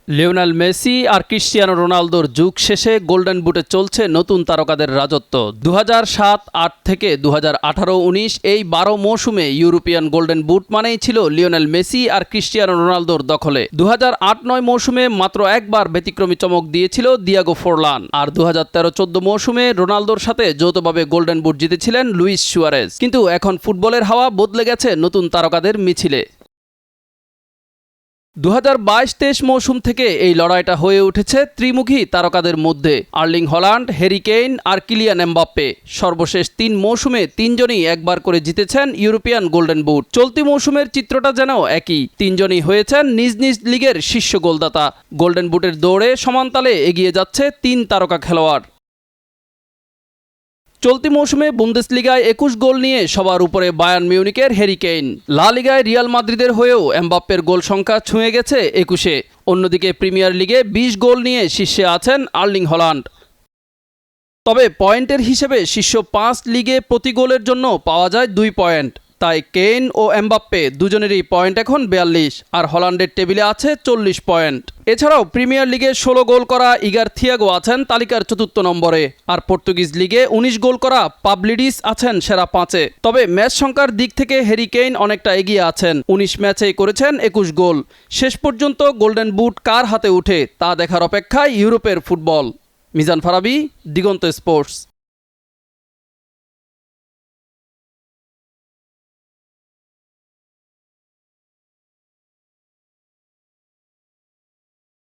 Lionel Messi আর Cristiano রোনালদোর যুগ শেষে গোল্ডেন বুটে চলছে নতুন তারকাদের রাজত্ব। 2007-8 থেকে 2018-19 এই 12 মৌসুমে ইউরোপিয়ান গোল্ডেন বুট মানেই ছিল লিওনেল মেসি আর ক্রিস্টিয়ানো রোনালদোর দখলে। 2008-9 মৌসুমে মাত্র একবার ব্যতিক্রমী চমক দিয়েছিল দিয়েগো ফোরলান, আর 2013-14 মৌসুমে রোনালদোর সাথে যৌথভাবে গোল্ডেন বুট জিতেছিলেন লুইস সুয়ারেজ। কিন্তু এখন ফুটবলের হাওয়া বদলে গেছে নতুন তারকাদের মিছিলে। 2022-23 মৌসুম থেকে এই লড়াইটা হয়ে উঠেছে ত্রিমুখী তারকাদের মধ্যে। আর্লিং হল্যান্ড, হ্যারি কেইন আর কিলিয়ান এমবাপ্পে সর্বশেষ 3 মৌসুমে 3 জনই একবার করে জিতেছেন ইউরোপিয়ান গোল্ডেন বুট। চলতি মৌসুমের চিত্রটা যেন একই, 3 জনই হয়েছেন নিজ নিজ লিগের শীর্ষ গোলদাতা। গোল্ডেন বুটের দৌড়ে সমানতালে এগিয়ে যাচ্ছে 3 তারকা খেলোয়াড়। চলতি মৌসুমে বুন্দেসলিগায় 21 গোল নিয়ে সবার উপরে বায়ার্ন মিউনিখের হ্যারি কেইন। লা লিগায় রিয়াল মাদ্রিদের হয়েও এমবাপ্পের গোল সংখ্যা ছুঁয়ে গেছে 21-এ। অন্যদিকে প্রিমিয়ার লিগে 20 গোল নিয়ে শীর্ষে আছেন আর্লিং হল্যান্ড। তবে পয়েন্টের হিসেবে শীর্ষ 5 লিগে প্রতি গোলের জন্য পাওয়া যায় 2 পয়েন্ট। তাই কেইন ও এমবাপ্পে দুজনেরই পয়েন্ট এখন 42, আর হল্যান্ডের টেবিলে আছে 40 পয়েন্ট। এছাড়াও প্রিমিয়ার লিগে 16 গোল করা ইগার থিয়াগো আছেন তালিকার 4র্থ নম্বরে, আর পর্তুগিজ লিগে 19 গোল করা পাবলিডিস আছেন সেরা 5-এ। তবে ম্যাচ সংখ্যার দিক থেকে হ্যারি কেইন অনেকটা এগিয়ে আছেন, 19 ম্যাচেই করেছেন 21 গোল। শেষ পর্যন্ত গোল্ডেন বুট কার হাতে উঠে তা দেখার অপেক্ষায় ইউরোপের ফুটবল। মিজান ফারাবি, দিগন্ত স্পোর্টস।